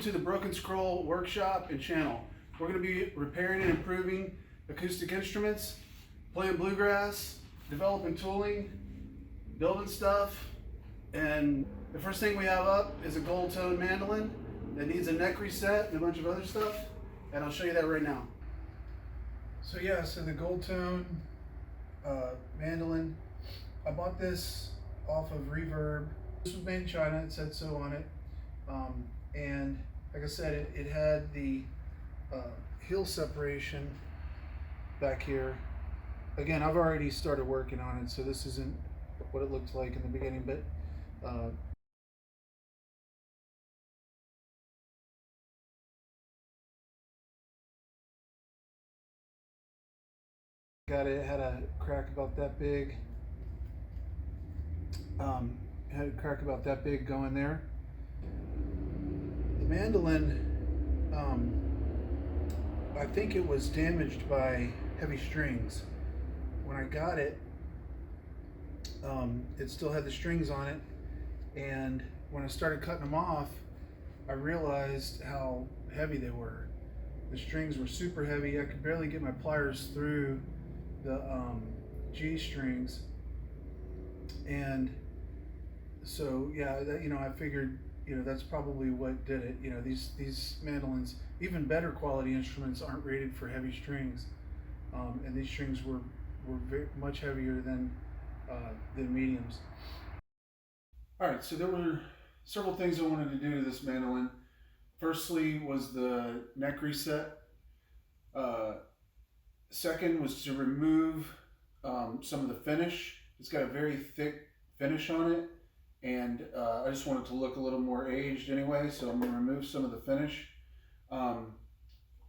to the Broken Scroll workshop and channel. We're going to be repairing and improving acoustic instruments, playing bluegrass, developing tooling, building stuff, and the first thing we have up is a gold tone mandolin that needs a neck reset and a bunch of other stuff, and I'll show you that right now. So yeah, so the gold tone mandolin, I bought this off of Reverb. This was made in China, it said so on it. And like I said, it had the heel separation back here. Again, I've already started working on it, so this isn't what it looked like in the beginning, but it had a crack about that big. Had a crack about that big going there. The mandolin, I think it was damaged by heavy strings. When I got it, it still had the strings on it, and when I started cutting them off, I realized how heavy they were. The strings were super heavy. I could barely get my pliers through the G strings, and so yeah, that, I figured that's probably what did it. These mandolins, even better quality instruments, aren't rated for heavy strings, and these strings were very much heavier than mediums. All right, so there were several things I wanted to do to this mandolin. Firstly was the neck reset. Second was to remove some of the finish. It's got a very thick finish on it, and I just want it to look a little more aged anyway, so I'm going to remove some of the finish.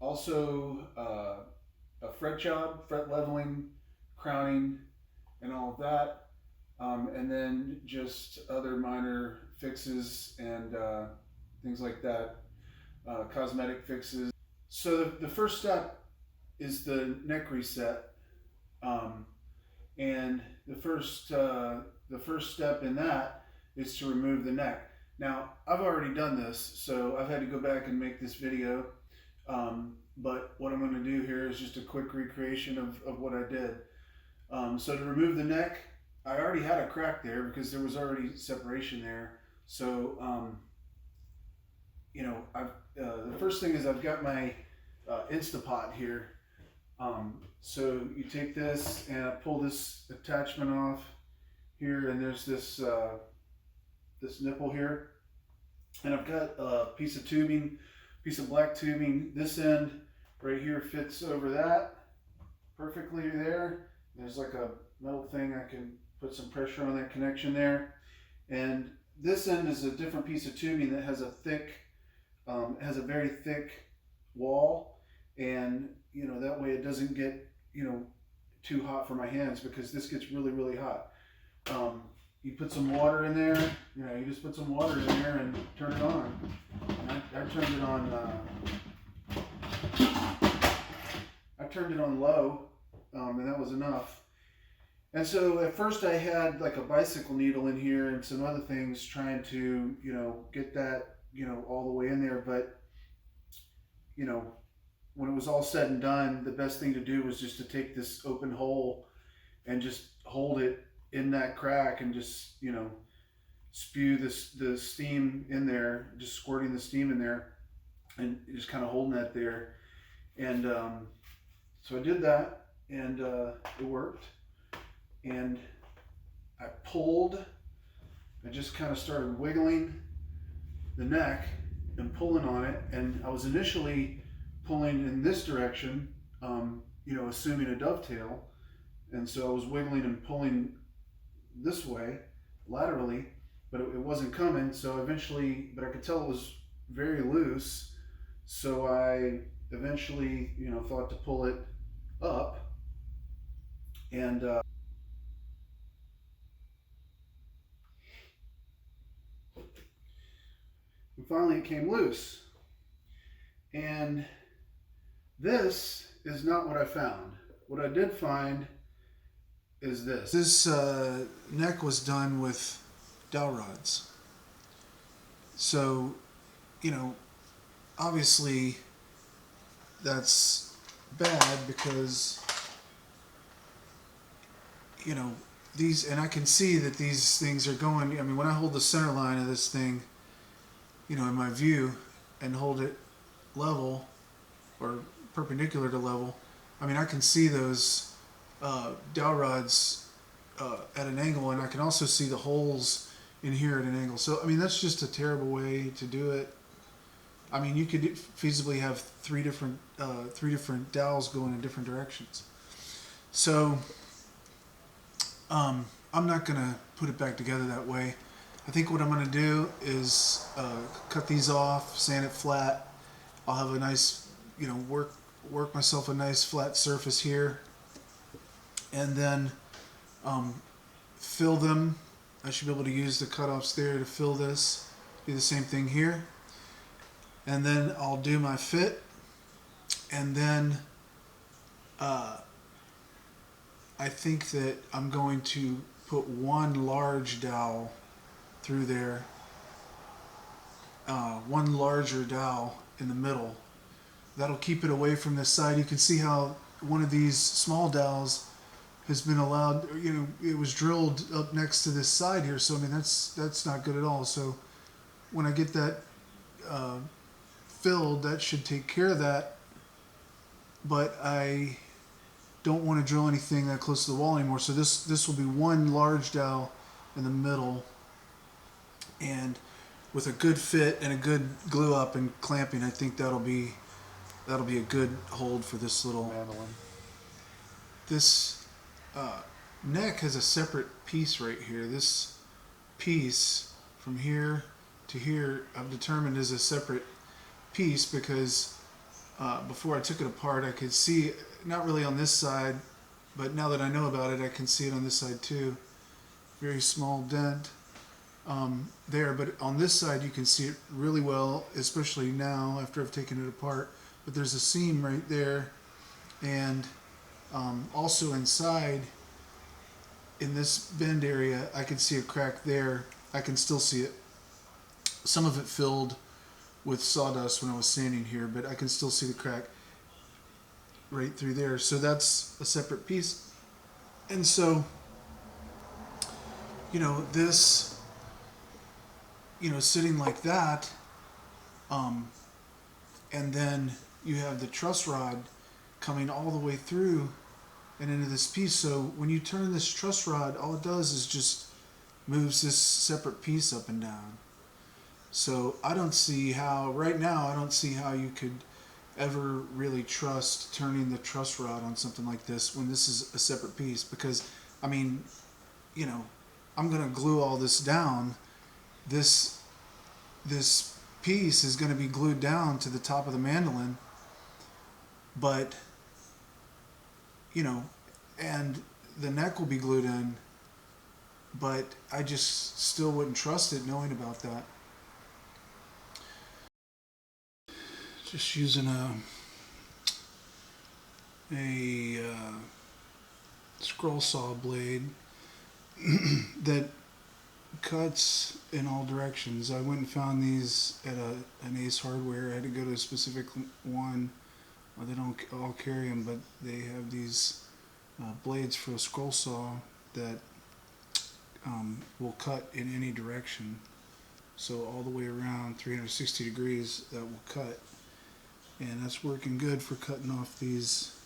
Also a fret job, fret leveling, crowning, and all of that. And then just other minor fixes and things like that, cosmetic fixes. So the first step is the neck reset, and the first step in that is to remove the neck. Now, I've already done this, so I've had to go back and make this video, but what I'm going to do here is just a quick recreation of what I did. So to remove the neck, I already had a crack there because there was already separation there. So the first thing is I've got my Instapot here. So you take this and I pull this attachment off here, and there's this this nipple here, and I've got a piece of black tubing. This end right here fits over that perfectly there. There's like a metal thing, I can put some pressure on that connection there. And this end is a different piece of tubing that has a thick, has a very thick wall, and that way it doesn't get too hot for my hands, because this gets really, really hot. You put some water in there, you just put some water in there and turn it on. And I turned it on, low, and that was enough. And so at first I had like a bicycle needle in here and some other things trying to, get that, all the way in there. But, when it was all said and done, the best thing to do was just to take this open hole and just hold it in that crack and just, spew the steam in there, just squirting the steam in there and just kind of holding that there. And so I did that, and it worked. And I just kind of started wiggling the neck and pulling on it, and I was initially pulling in this direction, assuming a dovetail, and so I was wiggling and pulling this way laterally, but it wasn't coming. So eventually, but I could tell it was very loose, so I eventually thought to pull it up, and finally it came loose. And this is not what I found. What I did find is this. This neck was done with dowel rods. So, obviously that's bad because, you know, these, and I can see that these things are going, I mean, when I hold the center line of this thing, you know, in my view and hold it level or perpendicular to level, I mean, I can see those dowel rods at an angle, and I can also see the holes in here at an angle. So, I mean, that's just a terrible way to do it. I mean, you could feasibly have three different dowels going in different directions. So, I'm not gonna put it back together that way. I think what I'm gonna do is cut these off, sand it flat. I'll have a nice, you know, work myself a nice flat surface here, and then fill them. I should be able to use the cutoffs there to fill this. Do the same thing here, and then I'll do my fit, and then I think that I'm going to put one large dowel through there, one larger dowel in the middle. That'll keep it away from this side. You can see how one of these small dowels has been allowed, you know, it was drilled up next to this side here. So, I mean, that's not good at all. So when I get that filled, that should take care of that. But I don't want to drill anything that close to the wall anymore. So this will be one large dowel in the middle, and with a good fit and a good glue up and clamping, I think that'll be a good hold for this little mandolin. This neck has a separate piece right here. This piece from here to here I've determined is a separate piece because before I took it apart I could see, not really on this side, but now that I know about it I can see it on this side too. Very small dent there, but on this side you can see it really well, especially now after I've taken it apart. But there's a seam right there, and also inside in this bend area I can see a crack there. I can still see it. Some of it filled with sawdust when I was sanding here, but I can still see the crack right through there. So that's a separate piece. And so, you know, this, you know, sitting like that, and then you have the truss rod coming all the way through and into this piece. So when you turn this truss rod, all it does is just moves this separate piece up and down. So I don't see how, right now, I don't see how you could ever really trust turning the truss rod on something like this when this is a separate piece, because, I mean, you know, I'm going to glue all this down. This piece is going to be glued down to the top of the mandolin, but, you know, and the neck will be glued in, but I just still wouldn't trust it knowing about that. Just using a scroll saw blade that cuts in all directions. I went and found these at an Ace Hardware. I had to go to a specific one. Well, they don't all carry them, but they have these blades for a scroll saw that will cut in any direction. So all the way around 360 degrees that will cut. And that's working good for cutting off these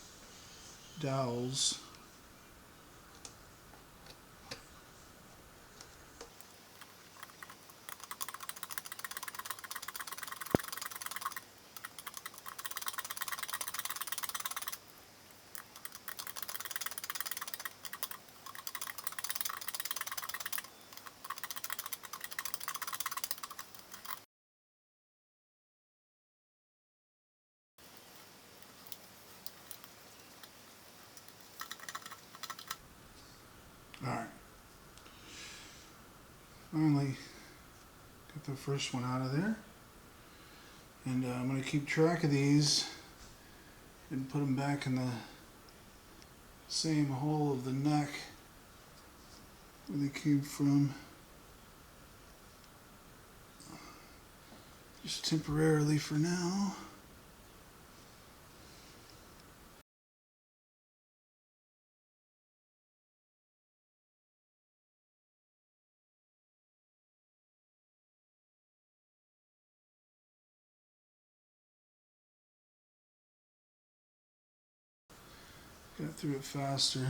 dowels. Alright, finally got the first one out of there, and I'm going to keep track of these and put them back in the same hole of the neck where they came from. just temporarily for now. Got through it faster.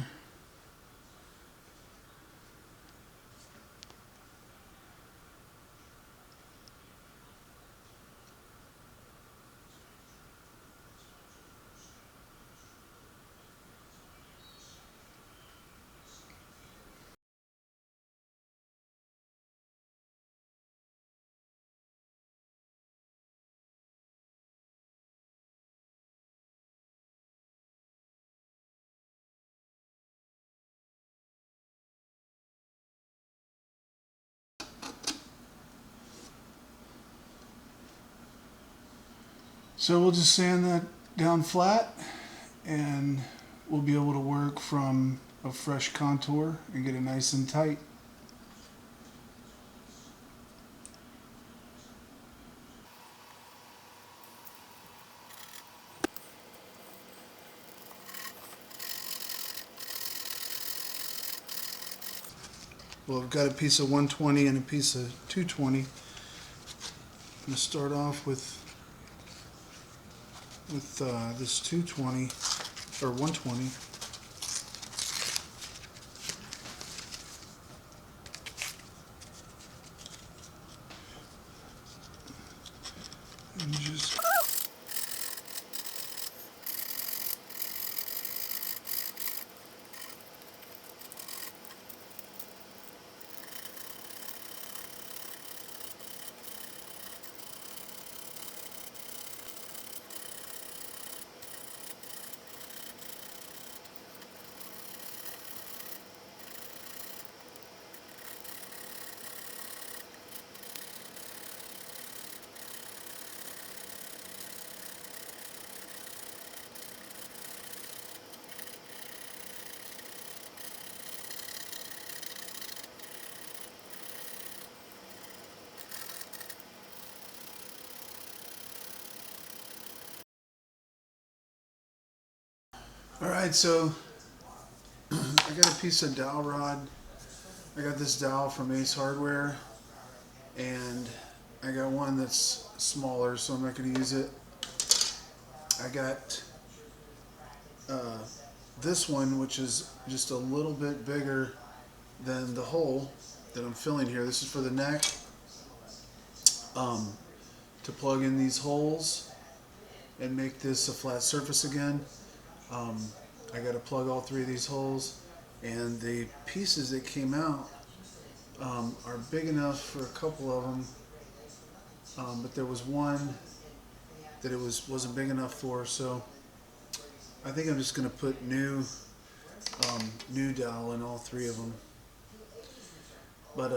So we'll just sand that down flat and we'll be able to work from a fresh contour and get it nice and tight. Well, I've got a piece of 120 and a piece of 220. I'm going to start off with this 220 or 120. And just all right, so I got a piece of dowel rod. I got this dowel from Ace Hardware, and I got one that's smaller, so I'm not going to use it. I got this one, which is just a little bit bigger than the hole that I'm filling here. This is for the neck, to plug in these holes and make this a flat surface again. I got to plug all three of these holes, and the pieces that came out are big enough for a couple of them, but there was one that it wasn't big enough for, so I think I'm just going to put new dowel in all three of them. But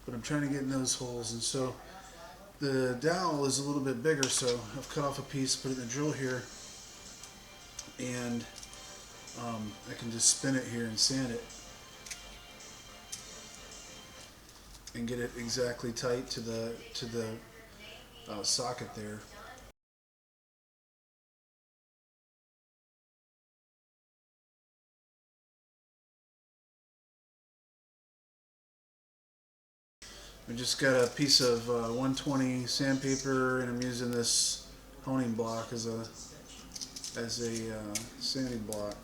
I'm trying to get in those holes, and so the dowel is a little bit bigger, so I've cut off a piece, put it in the drill here, and I can just spin it here and sand it and get it exactly tight to the socket there. I just got a piece of 120 sandpaper, and I'm using this honing block as a sanding block.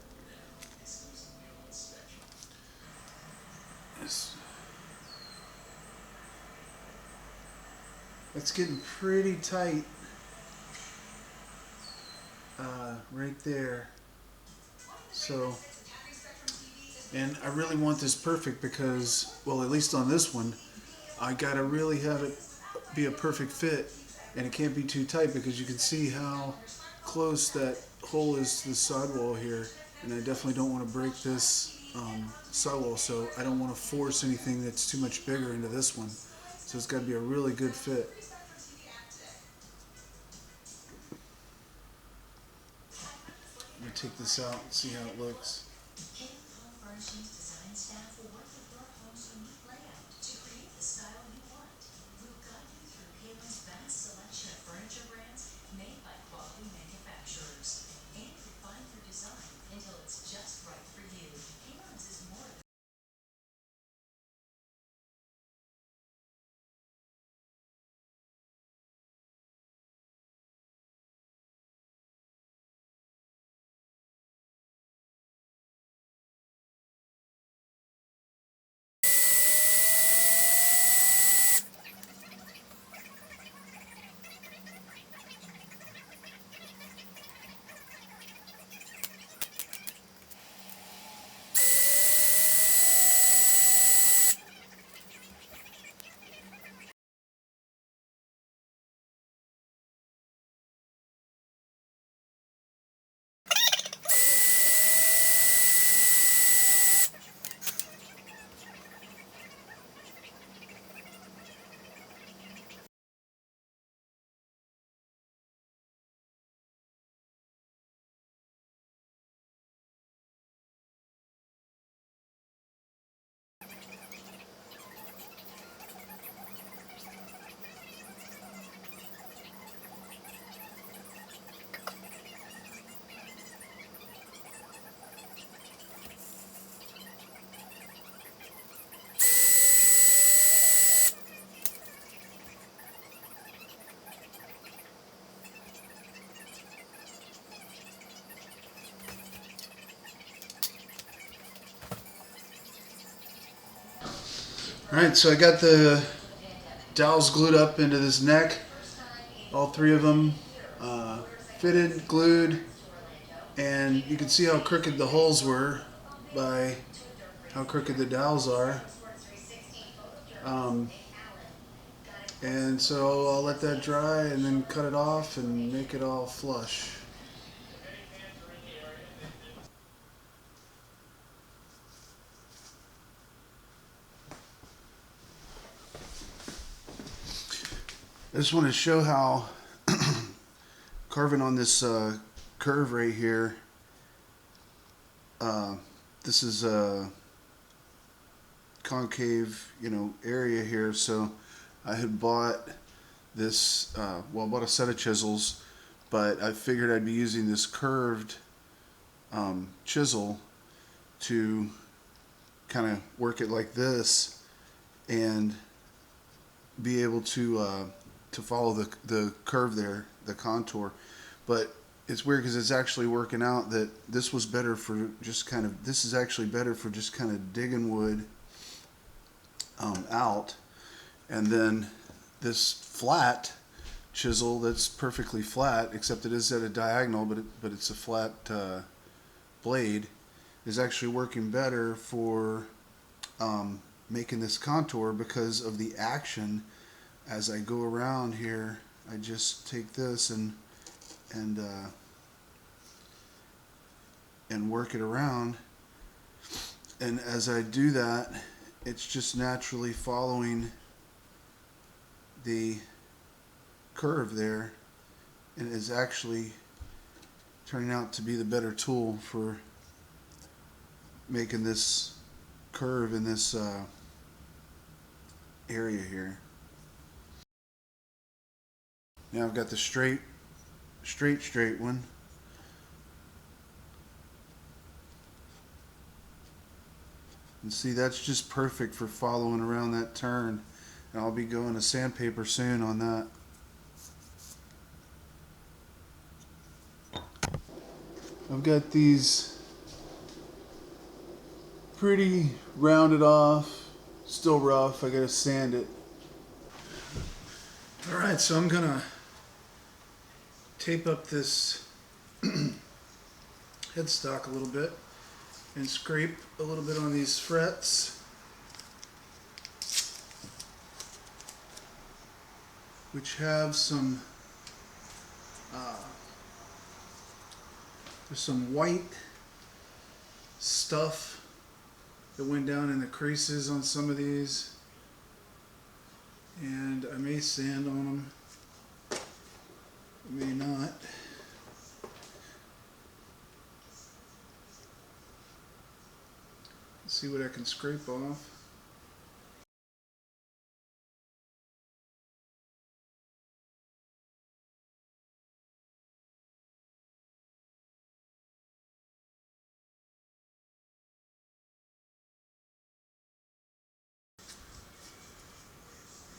It's getting pretty tight right there. So, and I really want this perfect because, well, at least on this one, I gotta really have it be a perfect fit, and it can't be too tight because you can see how close that hole is to the sidewall here, and I definitely don't want to break this sidewall, so I don't want to force anything that's too much bigger into this one. So it's got to be a really good fit. I'm going to take this out and see how it looks. Alright, so I got the dowels glued up into this neck, all three of them fitted, glued, and you can see how crooked the holes were by how crooked the dowels are. Um, and so I'll let that dry and then cut it off and make it all flush. I just want to show how carving on this curve right here, this is a concave, area here. So I had bought this, I bought a set of chisels, but I figured I'd be using this curved chisel to kind of work it like this and be able to follow the curve there, the contour. But it's weird because it's actually working out that this was better for just kind of, this is actually better for just kind of digging wood out. And then this flat chisel that's perfectly flat, except it is at a diagonal, but it's a flat blade, is actually working better for making this contour because of the action. As I go around here, I just take this and work it around, and as I do that, it's just naturally following the curve there, and is actually turning out to be the better tool for making this curve in this area here. Now I've got the straight one. And see, that's just perfect for following around that turn. And I'll be going to sandpaper soon on that. I've got these pretty rounded off, still rough. I gotta sand it. Alright, so I'm gonna tape up this headstock a little bit and scrape a little bit on these frets, which have some there's some white stuff that went down in the creases on some of these, and I may sand on them, I may not. Let's see what I can scrape off.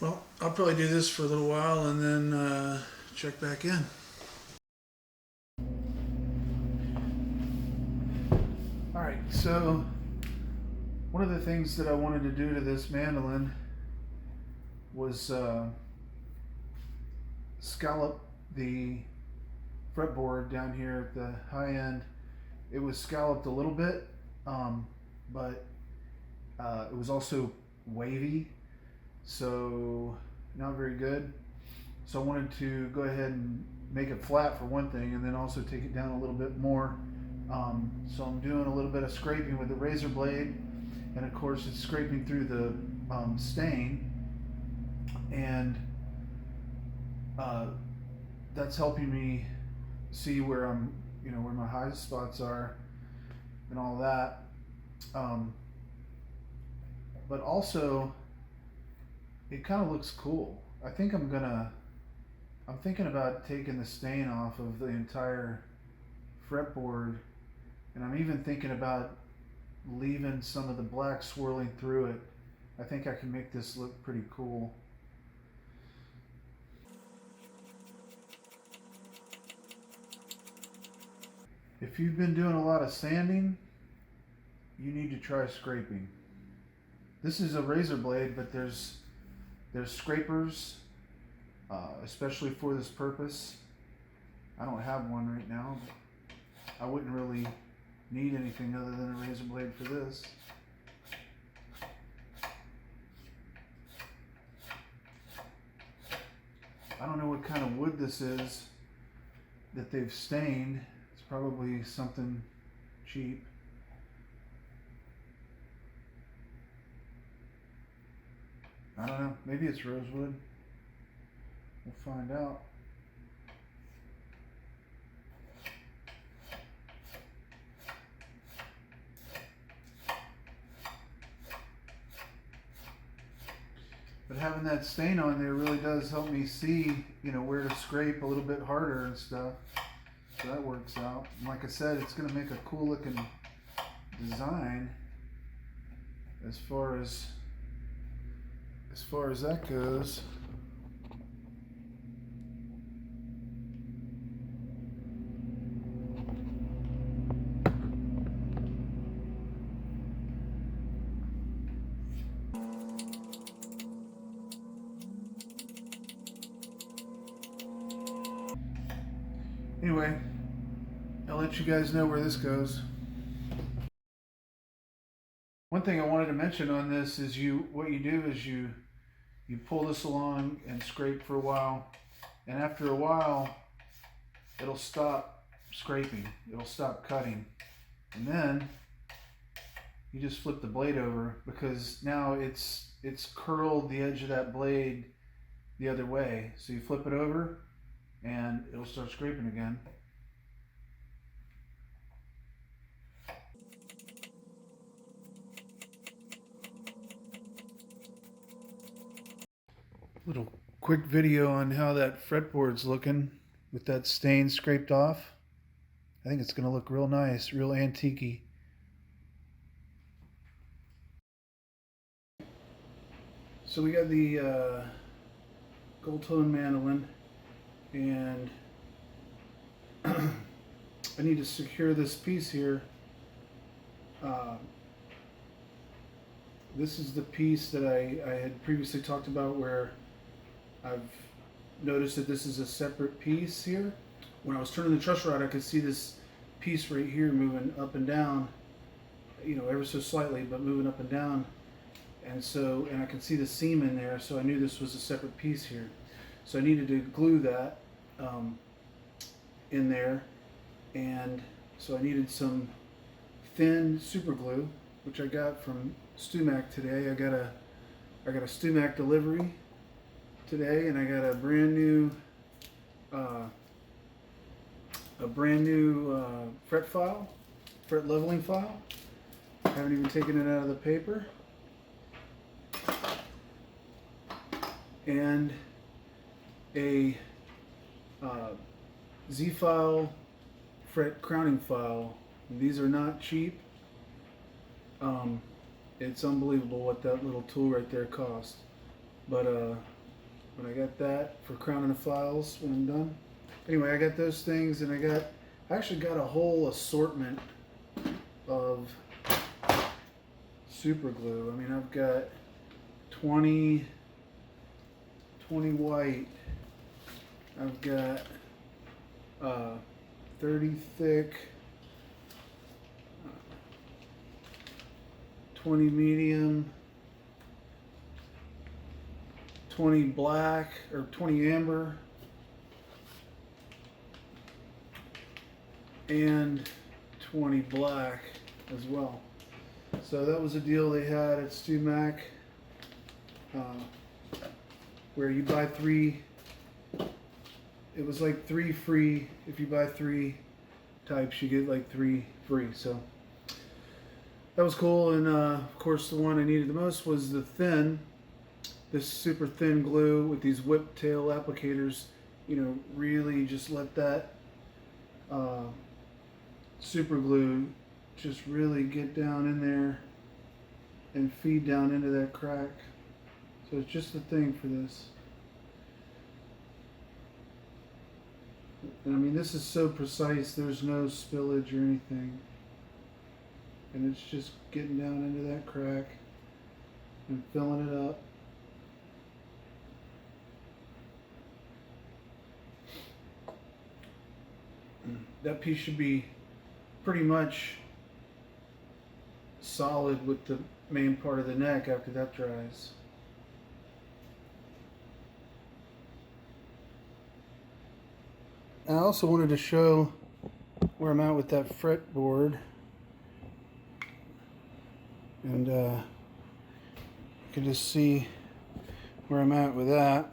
Well, I'll probably do this for a little while and then check back in. Alright, so one of the things that I wanted to do to this mandolin was scallop the fretboard down here at the high end. It was scalloped a little bit, but it was also wavy, so not very good. So I wanted to go ahead and make it flat for one thing, and then also take it down a little bit more. So I'm doing a little bit of scraping with the razor blade, and of course it's scraping through the stain, and that's helping me see where I'm, where my high spots are and all that. But also, it kind of looks cool. I think I'm thinking about taking the stain off of the entire fretboard, and I'm even thinking about leaving some of the black swirling through it. I think I can make this look pretty cool. If you've been doing a lot of sanding, you need to try scraping. this is a razor blade, but there's scrapers, especially for this purpose. I don't have one right now, but I wouldn't really need anything other than a razor blade for this. I don't know what kind of wood this is that they've stained. It's probably something cheap. I don't know, maybe it's rosewood. We'll find out. But having that stain on there really does help me see, you know, where to scrape a little bit harder and stuff. So that works out. And like I said, it's going to make a cool looking design as far as that goes. Anyway, I'll let you guys know where this goes. One thing I wanted to mention on this is what you do is you pull this along and scrape for a while, and after a while it'll stop scraping, it'll stop cutting, and then you just flip the blade over, because now it's curled the edge of that blade the other way. So you flip it over and it'll start scraping again. Little quick video on how that fretboard's looking with that stain scraped off. I think it's going to look real nice, real antique-y. So we got the gold tone mandolin, and I need to secure this piece here. This is the piece that I had previously talked about, where I've noticed that this is a separate piece here. When I was turning the truss rod, I could see this piece right here moving up and down, you know, ever so slightly, but moving up and down. And I could see the seam in there, so I knew this was a separate piece here. So I needed to glue that in there, and so I needed some thin super glue, which I got from Stumac today. I got a Stumac delivery today, and I got a brand new fret leveling file. I haven't even taken it out of the paper. And a Z-file fret crowning file. These are not cheap. It's unbelievable what that little tool right there cost. But I got that for crowning the files when I'm done. Anyway, I got those things, and I actually got a whole assortment of super glue. I mean, I've got 20 white. I've got 30 thick, 20 medium, 20 black, or 20 amber, and 20 black as well. So that was a deal they had at Stumac, where you buy 3. It was like 3 free. If you buy 3 types, you get like 3 free. So that was cool. And of course, the one I needed the most was this super thin glue with these whip tail applicators. You know, really just let that super glue just really get down in there and feed down into that crack. So it's just the thing for this. And I mean, this is so precise, there's no spillage or anything. And it's just getting down into that crack. and filling it up. That piece should be pretty much solid with the main part of the neck after that dries. I also wanted to show where I'm at with that fretboard, and you can just see where I'm at with that.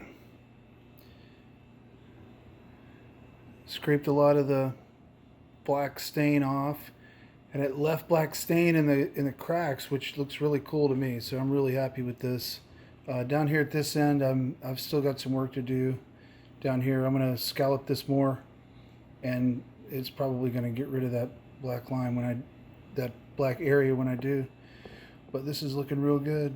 Scraped a lot of the black stain off, and it left black stain in the cracks, which looks really cool to me. So I'm really happy with this. Down here at this end, I've still got some work to do. Down here, I'm going to scallop this more, and it's probably going to get rid of that black line that black area when I do. But this is looking real good.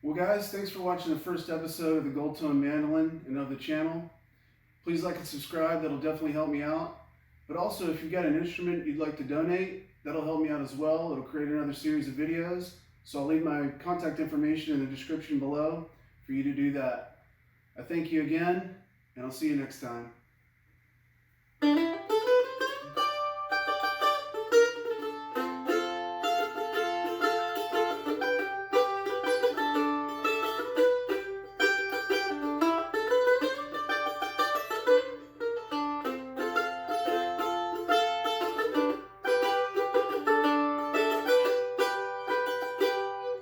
Well guys, thanks for watching the first episode of the Gold Tone Mandolin and of the channel. Please like and subscribe, that'll definitely help me out. But also, if you've got an instrument you'd like to donate, that'll help me out as well. It'll create another series of videos. So I'll leave my contact information in the description below for you to do that. I thank you again, and I'll see you next time.